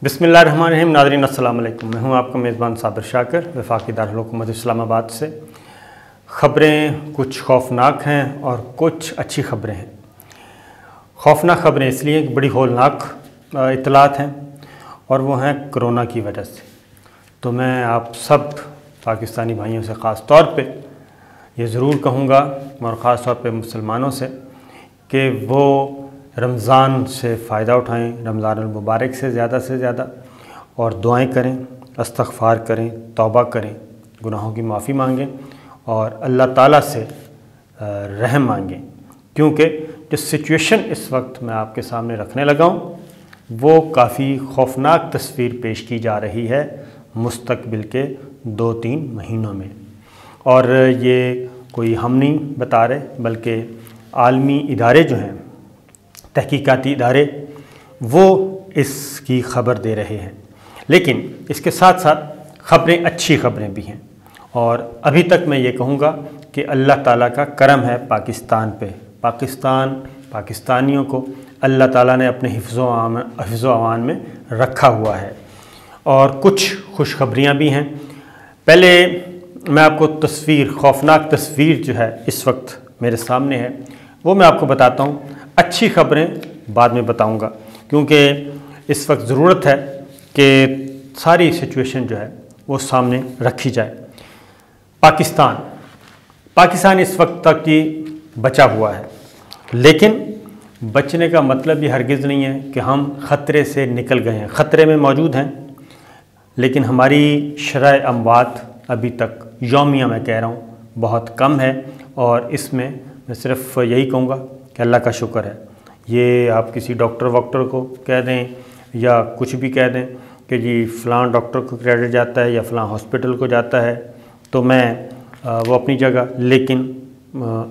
بسم اللہ الرحمن الرحیم۔ ناظرین السلام علیکم، میں ہوں آپ کا میزبان صابر شاکر وفاقی دارالحکومت اسلام آباد سے۔ خبریں کچھ خوفناک ہیں اور کچھ اچھی خبریں ہیں۔ خوفناک خبریں اس لیے کہ بڑی ہولناک اطلاعات ہیں اور وہ ہیں کرونا کی وجہ سے۔ تو میں آپ سب پاکستانی بھائیوں سے خاص طور پہ یہ ضرور کہوں گا اور خاص طور پہ مسلمانوں سے کہ وہ رمضان سے فائدہ اٹھائیں، رمضان المبارک سے زیادہ اور دعائیں کریں، استغفار کریں، توبہ کریں، گناہوں کی معافی مانگیں اور اللہ تعالیٰ سے رحم مانگیں، کیونکہ جو سچویشن اس وقت میں آپ کے سامنے رکھنے لگا ہوں وہ کافی خوفناک تصویر پیش کی جا رہی ہے مستقبل کے 2-3 مہینوں میں۔ اور یہ کوئی ہم نہیں بتا رہے بلکہ عالمی ادارے جو ہیں، تحقیقاتی ادارے، وہ اس کی خبر دے رہے ہیں۔ لیکن اس کے ساتھ ساتھ خبریں اچھی خبریں بھی ہیں، اور ابھی تک میں یہ کہوں گا کہ اللہ تعالیٰ کا کرم ہے پاکستان پہ۔ پاکستانیوں کو اللہ تعالیٰ نے اپنے حفظ و امان میں رکھا ہوا ہے، اور کچھ خوشخبریاں بھی ہیں۔ پہلے میں آپ کو خوفناک تصویر جو ہے اس وقت میرے سامنے ہے وہ میں آپ کو بتاتا ہوں۔ اچھی خبریں بعد میں بتاؤں گا، کیونکہ اس وقت ضرورت ہے کہ ساری سچویشن جو ہے وہ سامنے رکھی جائے۔ پاکستان اس وقت تک کی بچا ہوا ہے، لیکن بچنے کا مطلب یہ ہرگز نہیں ہے کہ ہم خطرے سے نکل گئے ہیں۔ خطرے میں موجود ہیں، لیکن ہماری شرح اموات ابھی تک یومیہ میں کہہ رہا ہوں بہت کم ہے، اور اس میں صرف یہی کہوں گا کہ اللہ کا شکر ہے۔ یہ آپ کسی ڈاکٹر کو کہہ دیں یا کچھ بھی کہہ دیں کہ جی فلاں ڈاکٹر کو کریڈٹ جاتا ہے یا فلاں ہاسپٹل کو جاتا ہے، تو میں وہ اپنی جگہ، لیکن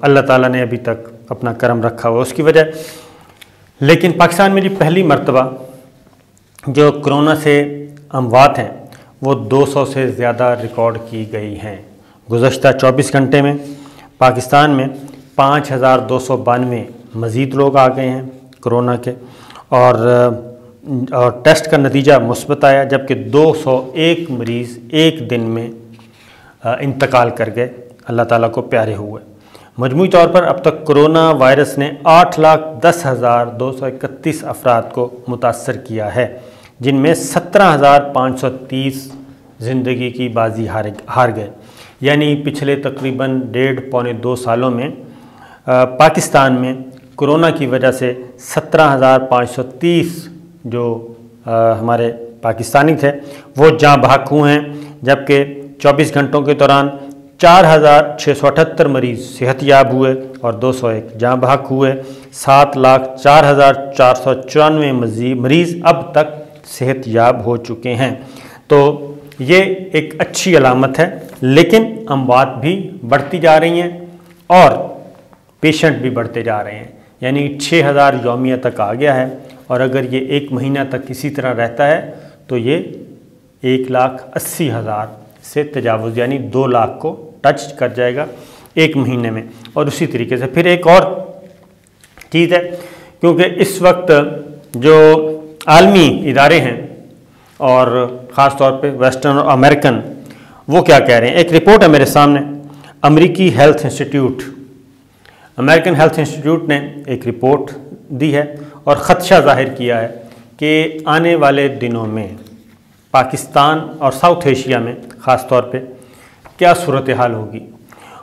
اللہ تعالیٰ نے ابھی تک اپنا کرم رکھا ہوا اس کی وجہ۔ لیکن پاکستان میں پہلی مرتبہ جو کرونا سے اموات ہیں وہ 200 سے زیادہ ریکارڈ کی گئی ہیں۔ گزشتہ 24 گھنٹے میں پاکستان میں 5292 مزید لوگ آ گئے ہیں کرونا کے، اور ٹیسٹ کا نتیجہ مثبت آیا، جبکہ 201 مریض ایک دن میں انتقال کر گئے، اللہ تعالیٰ کو پیارے ہوئے۔ مجموعی طور پر اب تک کرونا وائرس نے 8,10,231 افراد کو متاثر کیا ہے، جن میں 17,530 زندگی کی بازی ہار گئے۔ یعنی پچھلے تقریباً 1.5-2 سالوں میں پاکستان میں کرونا کی وجہ سے 17,530 جو ہمارے پاکستانی تھے وہ جاں بحق ہوئے ہیں، جبکہ 24 گھنٹوں کے دوران 4,678 مریض صحت یاب ہوئے اور 201 جاں بحق ہوئے۔ 7,04,494 مریض اب تک صحت یاب ہو چکے ہیں۔ تو یہ ایک اچھی علامت ہے، لیکن اموات بھی بڑھتی جا رہی ہیں اور پیشنٹ بھی بڑھتے جا رہے ہیں، یعنی 6,000 یومیہ تک آ گیا ہے، اور اگر یہ 1 مہینہ تک اسی طرح رہتا ہے تو یہ 1,80,000 سے تجاوز، یعنی 2 لاکھ کو ٹچ کر جائے گا 1 مہینے میں۔ اور اسی طریقے سے پھر ایک اور چیز ہے، کیونکہ اس وقت جو عالمی ادارے ہیں اور خاص طور پہ ویسٹرن اور امریکن، وہ کیا کہہ رہے ہیں۔ ایک رپورٹ ہے میرے سامنے، امریکی امریکن ہیلتھ انسٹیٹیوٹ نے ایک رپورٹ دی ہے اور خدشہ ظاہر کیا ہے کہ آنے والے دنوں میں پاکستان اور ساؤتھ ایشیا میں خاص طور پہ کیا صورتحال ہوگی،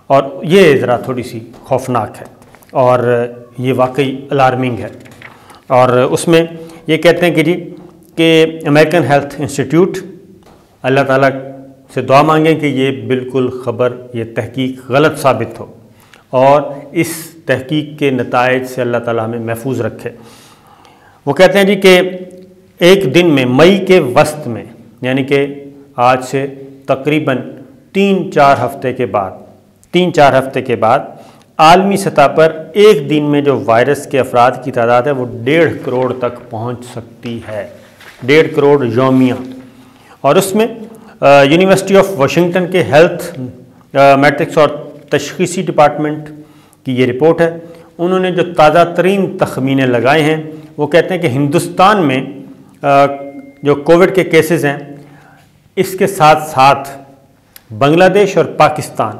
اور یہ ذرا تھوڑی سی خوفناک ہے اور یہ واقعی الارمنگ ہے۔ اور اس میں یہ کہتے ہیں کہ امریکن ہیلتھ انسٹیٹیوٹ اللہ تعالیٰ سے دعا مانگیں کہ یہ بالکل یہ تحقیق غلط ثابت ہو، اور اس تحقیق کے نتائج سے اللہ تعالیٰ ہمیں محفوظ رکھے۔ وہ کہتے ہیں کہ ایک دن میں مئی کے وسط میں، یعنی کہ آج سے تقریباً 3-4 ہفتے کے بعد عالمی سطح پر ایک دن میں جو وائرس کے افراد کی تعداد ہے وہ 1.5 کروڑ تک پہنچ سکتی ہے، 1.5 کروڑ یومیہ۔ اور اس میں یونیورسٹی آف واشنگٹن کے ہیلتھ میٹرکس اور تشخیصی ڈپارٹمنٹ کی یہ رپورٹ ہے۔ انہوں نے جو تازہ ترین تخمینے لگائے ہیں وہ کہتے ہیں کہ ہندوستان میں जो कोविड के केसेस हैं, इसके साथ साथ बांग्लादेश और पाकिस्तान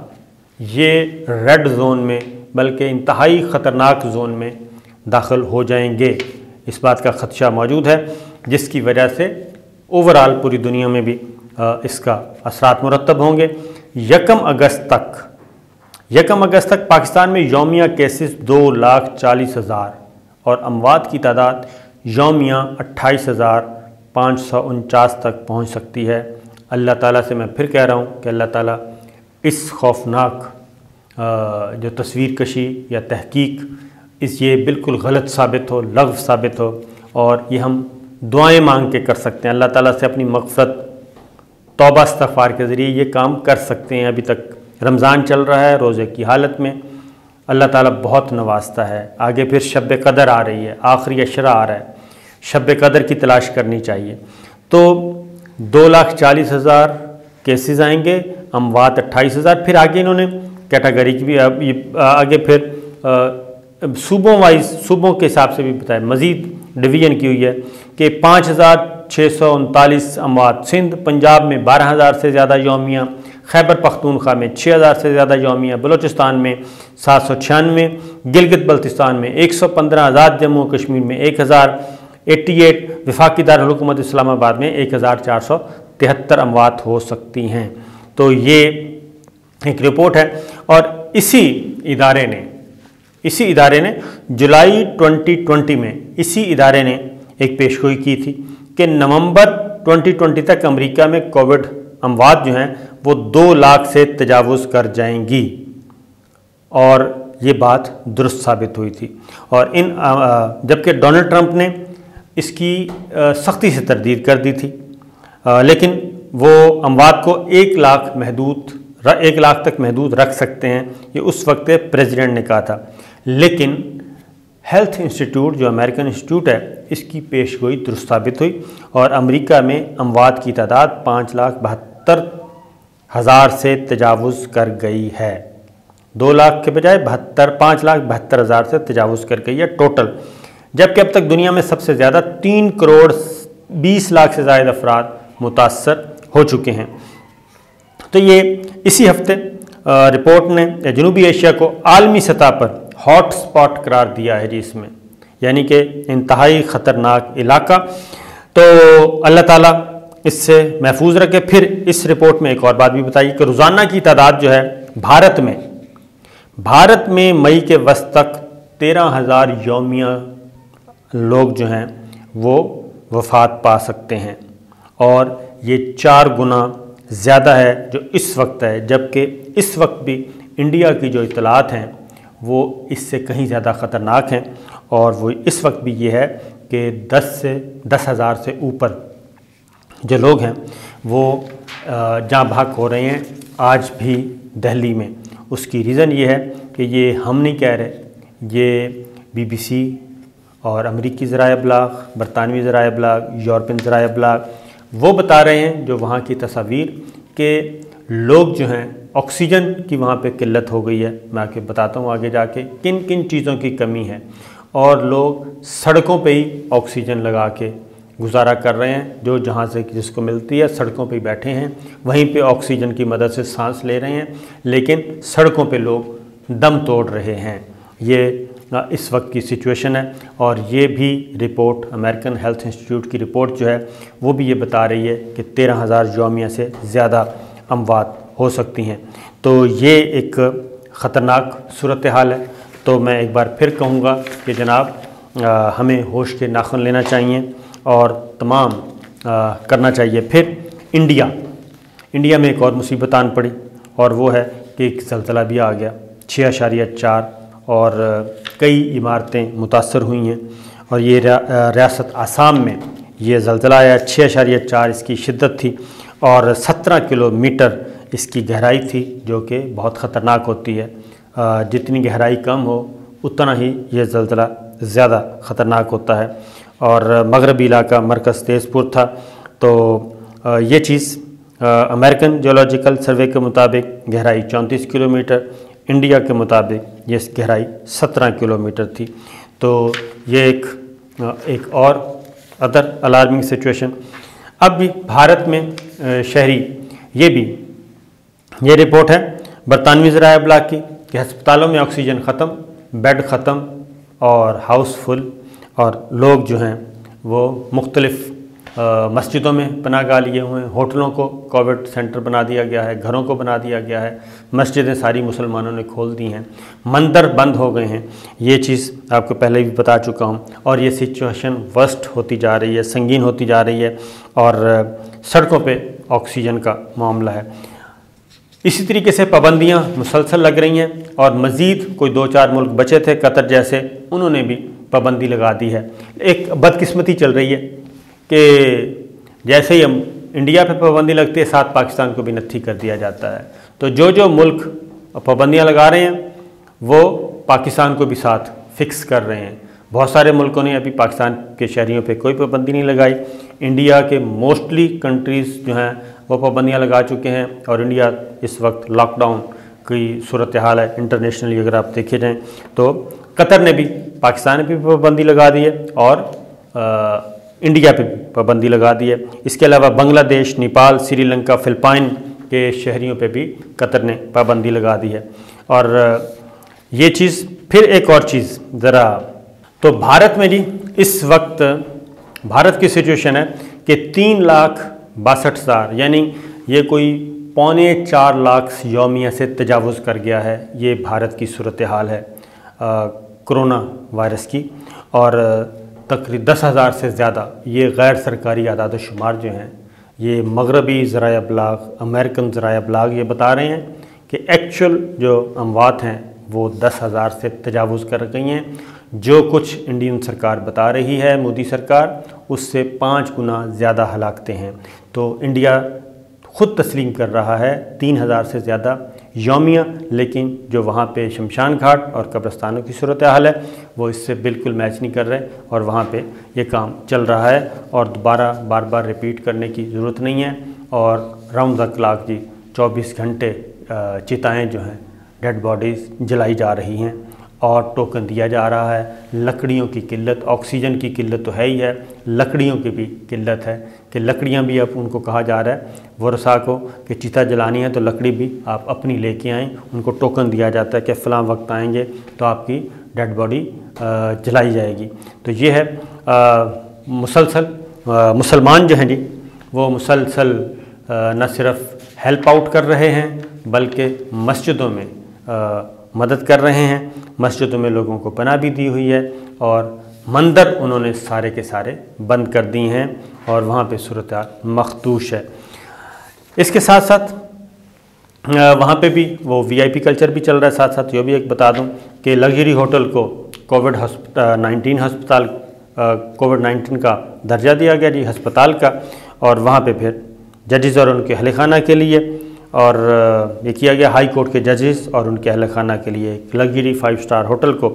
ये रेड जोन में, बल्कि इंतहाई ख़तरनाक जोन में दाखिल हो जाएंगे। इस बात का ख़दशा मौजूद है, जिसकी वजह से ओवरऑल पूरी दुनिया में भी इसका असरात मुरतब होंगे। 1 अगस्त तक पाकिस्तान में यौमिया केसेस 2,40,000 और अमवात की तादाद यौमिया 28,549 तक पहुंच सकती है। अल्लाह ताला से मैं फिर कह रहा हूं कि अल्लाह ताला इस खौफनाक जो तस्वीर कशी या तहकीक ये बिल्कुल गलत साबित हो, लग़्व साबित हो, और ये हम दुआएं मांग के कर सकते हैं। अल्लाह ताला से अपनी मग़फ़िरत, तौबा इस्तग़फ़ार के ज़रिए ये काम कर सकते हैं। अभी तक रमज़ान चल रहा है, रोज़े की हालत में अल्लाह ताला बहुत नवाजता है। आगे फिर शब क़दर आ रही है, आखिरी अशरा आ रहा है, शब क़दर की तलाश करनी चाहिए। तो 2,40,000 केसेस आएंगे, अमवात 28,000। फिर आगे इन्होंने कैटेगरी की भी आगे फिर सूबों वाइज, सूबों के हिसाब से भी बताया, मज़ीद डिवीज़न की हुई है कि 5,639 अमवात सिंध, पंजाब में 12,000 से ज़्यादा यौमिया, खैबर पख्तूनख्वा में 6,000 से ज़्यादा यौमिया, बलूचिस्तान में 796, गिलगित बल्तिस्तान में 115, आज़ाद जम्मू कश्मीर में 1,088, वफाकी दारुल हुकूमत इस्लामाबाद में 1,473 अमवात हो सकती हैं। तो ये एक रिपोर्ट है, और इसी इदारे ने जुलाई 2020 में इसी इदारे ने एक पेशगोई की थी कि नवंबर 2020 तक अमेरिका में कोविड अमवात जो हैं वो 2 लाख से तजावुज़ कर जाएंगी, और ये बात दुरुस्त साबित हुई थी। और जबकि डोनाल्ड ट्रंप ने इसकी सख्ती से तरदीद कर दी थी, लेकिन वो अमवात को 1 लाख तक महदूद रख सकते हैं, ये उस वक्त प्रेसिडेंट ने कहा था। लेकिन हेल्थ इंस्टीट्यूट, जो अमेरिकन इंस्टीट्यूट है, इसकी पेशगोई दुरुस्त साबित हुई, और अमेरिका में अमवात की तादाद 5,72,000 से तजावुज़ कर गई है। 2 लाख के बजाय 5,72,000 से तजावुज़ कर गई है टोटल। जबकि अब तक दुनिया में सबसे ज़्यादा 3,20,00,000 से ज़ायद अफराद मुतासर हो चुके हैं। तो ये इसी हफ्ते रिपोर्ट ने जनूबी एशिया को आलमी सतह पर हॉट स्पॉट करार दिया है जी, इसमें यानी कि इंतहाई ख़तरनाक इलाका। तो अल्लाह ताला इससे महफूज रखे। फिर इस रिपोर्ट में एक और बात भी बताई कि रोज़ाना की तादाद जो है भारत में मई के वस्त तक 13,000 यौमिया लोग जो हैं वो वफ़ात पा सकते हैं, और ये 4 गुना ज़्यादा है जो इस वक्त है। जबकि इस वक्त भी इंडिया की जो इतलात हैं वो इससे कहीं ज़्यादा ख़तरनाक हैं, और वो इस वक्त भी ये है कि 10,000 से ऊपर जो लोग हैं वो जाँ भाग हो रहे हैं आज भी दिल्ली में। उसकी रीज़न ये है कि ये हम नहीं कह रहे, ये BBC और अमरीकी ज़राए इब्लाग, बरतानवी ज़राए इब्लाग, यूरोपियन ज़राए इब्लाग वो बता रहे हैं जो वहाँ की तस्वीर के लोग जो हैं ऑक्सीजन की वहाँ पे किल्लत हो गई है। मैं आके बताता हूँ आगे जाके किन किन चीज़ों की कमी है, और लोग सड़कों पे ही ऑक्सीजन लगा के गुजारा कर रहे हैं। जो जहाँ से जिसको मिलती है सड़कों पे बैठे हैं, वहीं पे ऑक्सीजन की मदद से सांस ले रहे हैं, लेकिन सड़कों पे लोग दम तोड़ रहे हैं। ये इस वक्त की सिचुएशन है, और ये भी रिपोर्ट अमेरिकन हेल्थ इंस्टीट्यूट की रिपोर्ट जो है वो भी ये बता रही है कि 13,000 यौमिया से ज़्यादा अमवात हो सकती हैं। तो ये एक ख़तरनाक सूरत हाल है। तो मैं एक बार फिर कहूँगा कि जनाब हमें होश के नाखून लेना चाहिए और तमाम करना चाहिए। फिर इंडिया में एक और मुसीबत आन पड़ी, और वो है कि एक ज़लज़ला भी आ गया 6.4, और कई इमारतें मुतासर हुई हैं। और ये रियासत आसाम में ये ज़लज़ला आया, 6.4 इसकी शिद्दत थी, और 17 किलोमीटर इसकी गहराई थी, जो कि बहुत ख़तरनाक होती है। जितनी गहराई कम हो उतना ही ये ज़लज़ला ज़्यादा ख़तरनाक होता है। और मगरबी इलाका मरकज़ तेज़पुर था। तो ये चीज़ अमेरिकन जियोलॉजिकल सर्वे के मुताबिक गहराई 34 किलोमीटर, इंडिया के मुताबिक ये गहराई 17 किलोमीटर थी। तो ये एक और अदर अलार्मिंग सिचुएशन अब भी भारत में शहरी ये रिपोर्ट है बरतानवी ज़राए इब्लाग की कि अस्पतालों में ऑक्सीजन ख़त्म, बेड ख़त्म और हाउसफुल, और लोग जो हैं वो मुख्तलिफ़ मस्जिदों में पनाह लिए हुए हैं, होटलों को कोविड सेंटर बना दिया गया है, घरों को बना दिया गया है, मस्जिदें सारी मुसलमानों ने खोल दी हैं, मंदिर बंद हो गए हैं। ये चीज़ आपको पहले भी बता चुका हूँ, और ये सिचुएशन वर्स्ट होती जा रही है, संगीन होती जा रही है, और सड़कों पे ऑक्सीजन का मामला है। इसी तरीके से पाबंदियाँ मुसलसल लग रही हैं, और मज़ीद कोई 2-4 मुल्क बचे थे कतर जैसे, उन्होंने भी पाबंदी लगा दी है। एक बदकिस्मती चल रही है कि जैसे ही हम इंडिया पे पाबंदी लगती है, साथ पाकिस्तान को भी नत्थी कर दिया जाता है। तो जो मुल्क पाबंदियाँ लगा रहे हैं वो पाकिस्तान को भी साथ फिक्स कर रहे हैं। बहुत सारे मुल्कों ने अभी पाकिस्तान के शहरियों पे कोई पाबंदी नहीं लगाई। इंडिया के मोस्टली कंट्रीज़ जो हैं वो पाबंदियाँ लगा चुके हैं, और इंडिया इस वक्त लॉकडाउन की सूरत हाल है इंटरनेशनली अगर आप देखे जाएँ तो। कतर ने भी, पाकिस्तान ने भी पाबंदी लगा दी है, और इंडिया पे भी पाबंदी लगा दी है। इसके अलावा बांग्लादेश, नेपाल, श्रीलंका, फिलिपाइन के शहरियों पे भी कतर ने पाबंदी लगा दी है। और ये चीज़, फिर एक और चीज़ ज़रा, तो भारत में जी इस वक्त भारत की सिचुएशन है कि 3,62,000 यानी ये कोई 3.25 लाख यौमिया से तजावुज़ कर गया है। ये भारत की सूरत हाल है कोरोना वायरस की, और तकरीबन 10,000 से ज़्यादा ये गैर सरकारी आदाद शुमार जो हैं, ये मगरबी ज़राए इब्लाग, अमेरिकन ज़राए इब्लाग ये बता रहे हैं कि एक्चुअल जो अमवात हैं वो 10,000 से तजावुज़ कर गई हैं। जो कुछ इंडियन सरकार बता रही है, मोदी सरकार, उससे 5 गुना ज़्यादा हलाकतें हैं। तो इंडिया ख़ुद तस्लीम कर रहा है 3,000 से ज़्यादा यौमिया, लेकिन जो वहाँ पे शमशान घाट और कब्रस्तानों की सूरत हाल है वो इससे बिल्कुल मैच नहीं कर रहे, और वहाँ पे ये काम चल रहा है, और दोबारा बार बार रिपीट करने की ज़रूरत नहीं है। और राउंड द क्लॉक जी 24 घंटे चिताएँ जो हैं, डेड बॉडीज़ जलाई जा रही हैं, और टोकन दिया जा रहा है। लकड़ियों की किल्लत, ऑक्सीजन की किल्लत तो है ही है, लकड़ियों की भी किल्लत है कि लकड़ियाँ भी अब उनको कहा जा रहा है वर्षा को कि चिता जलानी है तो लकड़ी भी आप अपनी लेके आएँ। उनको टोकन दिया जाता है कि फ़लाँ वक्त आएंगे तो आपकी डेड बॉडी जलाई जाएगी। तो ये है मुसलसल मुसलमान जो हैं जी वो मुसलसल न सिर्फ हेल्प आउट कर रहे हैं बल्कि मस्जिदों में मदद कर रहे हैं। मस्जिदों में लोगों को पनाह भी दी हुई है, और मंदिर उन्होंने सारे के सारे बंद कर दिए हैं, और वहाँ पे सूरत मखदूश है। इसके साथ साथ वहाँ पे भी वो VIP कल्चर भी चल रहा है। साथ साथ ये भी एक बता दूँ कि लग्जरी होटल को कोविड-19 अस्पताल कोविड-19 का दर्जा दिया गया जी, अस्पताल का, और वहाँ पे फिर जजेस और उनके अहल खाना के लिए, और ये किया गया हाई कोर्ट के जजेस और उनके अहल खाना के लिए एक लग्जरी 5 स्टार होटल को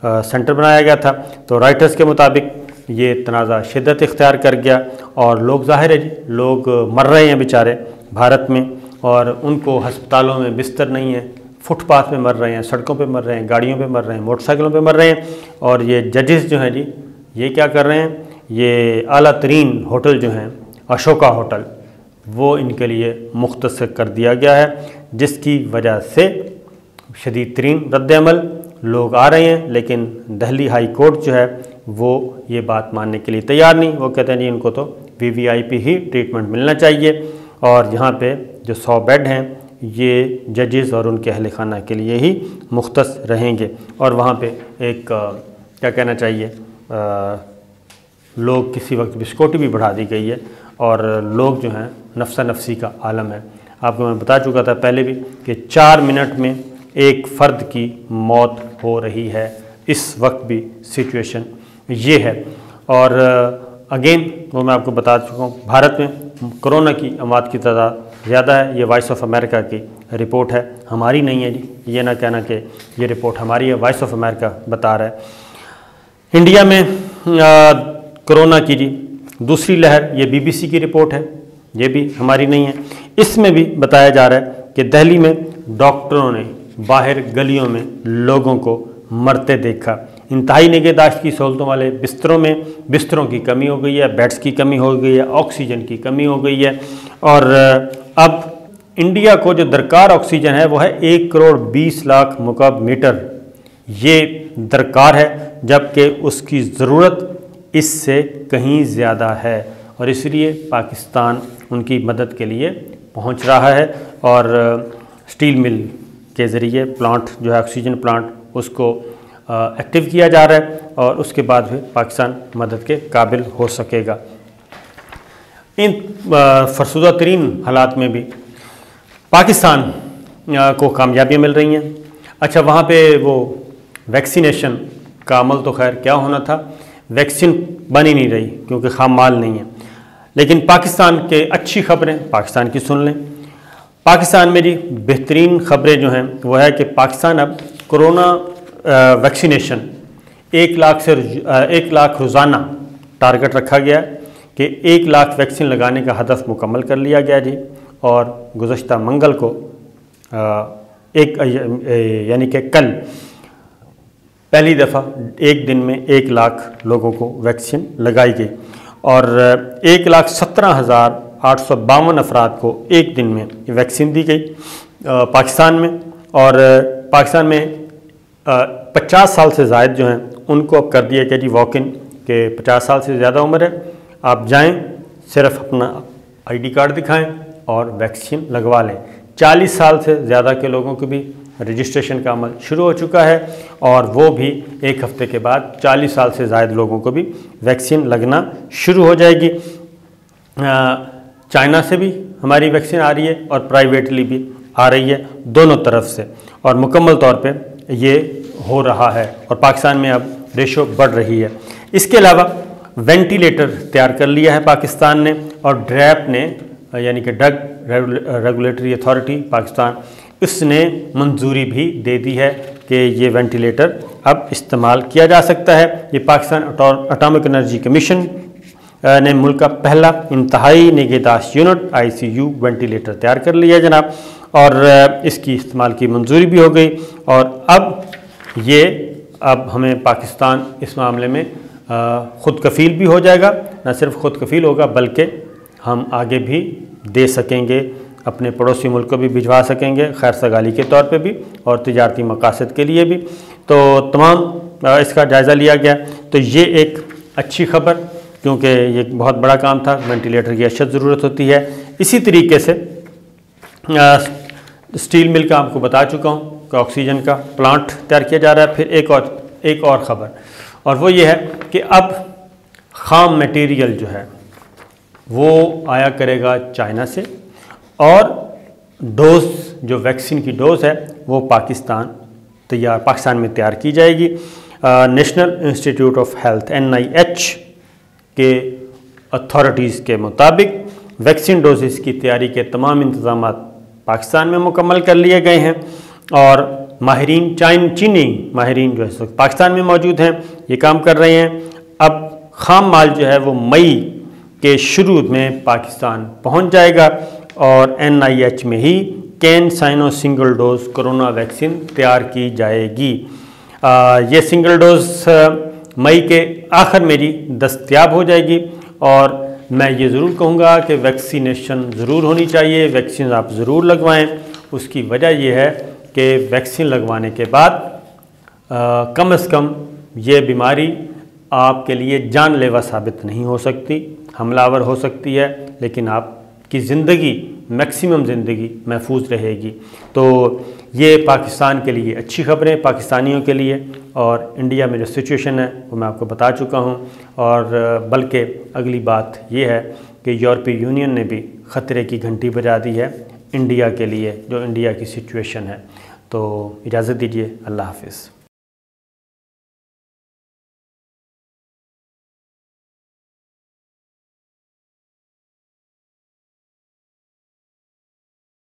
सेंटर बनाया गया था। तो राइटर्स के मुताबिक ये तनाज़ा शिद्दत इख्तियार कर गया, और लोग ज़ाहिर है जी लोग मर रहे हैं बेचारे भारत में, और उनको अस्पतालों में बिस्तर नहीं है, फुटपाथ पे मर रहे हैं, सड़कों पे मर रहे हैं, गाड़ियों पे मर रहे हैं, मोटरसाइकिलों पे मर रहे हैं। और ये जजेस जो हैं जी ये क्या कर रहे हैं, ये आला तरीन होटल जो हैं अशोका होटल वो इनके लिए मुख्तस कर दिया गया है, जिसकी वजह से शदीद तरीन रद्द-ए-अमल लोग आ रहे हैं। लेकिन दिल्ली हाई कोर्ट जो है वो ये बात मानने के लिए तैयार नहीं। वो कहते हैं जी इनको तो VVIP ही ट्रीटमेंट मिलना चाहिए, और यहाँ पे जो 100 बेड हैं ये जजेस और उनके अहल खाना के लिए ही मुख्तस रहेंगे। और वहाँ पे एक क्या कहना चाहिए, लोग किसी वक्त बिस्कोटी भी बढ़ा दी गई है, और लोग जो हैं नफ्सा नफसी का आलम है। आपको मैं बता चुका था पहले भी कि 4 मिनट में एक फ़र्द की मौत हो रही है। इस वक्त भी सिचुएशन ये है। और अगेन वो मैं आपको बता चुका हूँ, भारत में कोरोना की अमवात की तादाद ज़्यादा है। ये वॉइस ऑफ अमेरिका की रिपोर्ट है, हमारी नहीं है जी। ये ना कहना कि ये रिपोर्ट हमारी है, वॉइस ऑफ अमेरिका बता रहा है। इंडिया में कोरोना की जी दूसरी लहर, ये BBC की रिपोर्ट है, ये भी हमारी नहीं है। इसमें भी बताया जा रहा है कि दिल्ली में डॉक्टरों ने बाहर गलियों में लोगों को मरते देखा। انتہائی نگہداشت کی سہولتوں والے بستروں میں بستروں کی کمی ہو گئی ہے، بیڈز کی کمی ہو گئی ہے، آکسیجن کی کمی ہو گئی ہے، اور اب انڈیا کو جو درکار آکسیجن ہے وہ ہے 1,20,00,000 مکعب میٹر، یہ درکار ہے، جبکہ اس کی ضرورت اس سے کہیں زیادہ ہے، اور اس لیے پاکستان ان کی مدد کے لیے پہنچ رہا ہے، اور سٹیل مل کے ذریعے پلانٹ جو ہے آکسیجن پلانٹ اس کو ایکٹیو کیا جا رہا ہے، اور اس کے بعد بھی پاکستان مدد کے قابل ہو سکے گا۔ ان فرسودہ ترین حالات میں بھی پاکستان کو کامیابیاں مل رہی ہیں۔ اچھا، وہاں پہ وہ ویکسینیشن کا عمل تو خیر کیا ہونا تھا، ویکسین بن ہی نہیں رہی کیونکہ خام مال نہیں ہے، لیکن پاکستان کے اچھی خبریں پاکستان کی سن لیں۔ پاکستان میں جی بہترین خبریں جو ہیں وہ ہے کہ پاکستان اب کرونا ویکسینیشن 1,00,000 روزانہ ٹارگٹ رکھا گیا ہے کہ 1,00,000 ویکسین لگانے کا ہدف مکمل کر لیا گیا جی، اور گزشتہ منگل کو یعنی کہ کل پہلی دفعہ ایک دن میں 1,00,000 لوگوں کو ویکسین لگائی گئی، اور 1,17,852 افراد کو ایک دن میں ویکسین دی گئی پاکستان میں، اور پاکستان میں 50 سال سے زائد جو ہیں ان کو اب کر دیا گیا جی واک ان، کہ 50 سال سے زیادہ عمر ہے، آپ جائیں صرف اپنا ID کارڈ دکھائیں اور ویکسین لگوا لیں۔ 40 سال سے زیادہ کے لوگوں کو بھی رجسٹریشن کا عمل شروع ہو چکا ہے، اور وہ بھی ایک ہفتے کے بعد 40 سال سے زائد لوگوں کو بھی ویکسین لگنا شروع ہو جائے گی۔ چائنا سے بھی ہماری ویکسین آ رہی ہے اور پرائیویٹلی بھی آ رہی ہے، دونوں طرف سے، اور مکمل طور پہ یہ ہو رہا ہے، اور پاکستان میں اب ریشو بڑھ رہی ہے۔ اس کے علاوہ وینٹیلیٹر تیار کر لیا ہے پاکستان نے، اور ڈریپ نے یعنی کہ ڈرگ ریگولیٹری اتھارٹی پاکستان، اس نے منظوری بھی دے دی ہے کہ یہ وینٹیلیٹر اب استعمال کیا جا سکتا ہے۔ یہ پاکستان اٹامک انرجی کمیشن نے ملک کا پہلا انتہائی نگہداشت یونٹ ICU وینٹیلیٹر تیار کر لیا جناب، اور اس کی استعمال کی منظوری بھی ہو گئی، اور اب ہمیں پاکستان اس معاملے میں خود کفیل بھی ہو جائے گا، نہ صرف خود کفیل ہوگا بلکہ ہم آگے بھی دے سکیں گے، اپنے پڑوسی ملک کو بھی بھجوا سکیں گے، خیر سگالی کے طور پہ بھی اور تجارتی مقاصد کے لیے بھی۔ تو تمام اس کا جائزہ لیا گیا، تو یہ ایک اچھی خبر، کیونکہ یہ بہت بڑا کام تھا، وینٹیلیٹر کی اشد ضرورت ہوتی ہے۔ اسی طریقے سے سٹیل مل کا آپ کو بتا چکا ہوں کہ آکسیجن کا پلانٹ تیار کیا جا رہا ہے۔ پھر ایک اور خبر، اور وہ یہ ہے کہ اب خام میٹیریل جو ہے وہ آیا کرے گا چائنا سے، اور ڈوز جو ویکسین کی ڈوز ہے وہ پاکستان میں تیار کی جائے گی۔ National institute of health NIH کے اتھارٹیز کے مطابق ویکسین ڈوزز کی تیاری کے تمام انتظامات پاکستان میں مکمل کر لیے گئے ہیں، اور ماہرین چینی ماہرین جو ہے پاکستان میں موجود ہیں، یہ کام کر رہے ہیں۔ اب خام مال جو ہے وہ مئی کے شروع میں پاکستان پہنچ جائے گا، اور NIH میں ہی CanSino single dose corona vaccine تیار کی جائے گی۔ یہ سنگل ڈوز مئی کے آخر میں ہی دستیاب ہو جائے گی، اور میں یہ ضرور کہوں گا کہ ویکسینیشن ضرور ہونی چاہیے، ویکسین آپ ضرور لگوائیں۔ اس کی وجہ یہ ہے کہ ویکسین لگوانے کے بعد کم از کم یہ بیماری آپ کے لیے جان لیوا ثابت نہیں ہو سکتی، حملہ آور ہو سکتی ہے، لیکن آپ کی زندگی میکسیمم زندگی محفوظ رہے گی۔ تو یہ پاکستان کے لیے اچھی خبریں، پاکستانیوں کے لیے، اور انڈیا میں جو سچویشن ہے وہ میں آپ کو بتا چکا ہوں، اور بلکہ اگلی بات یہ ہے کہ یورپی یونین نے بھی خطرے کی گھنٹی بجا دی ہے انڈیا کے لیے، جو انڈیا کی سچویشن ہے۔ تو اجازت دیجیے، اللہ حافظ۔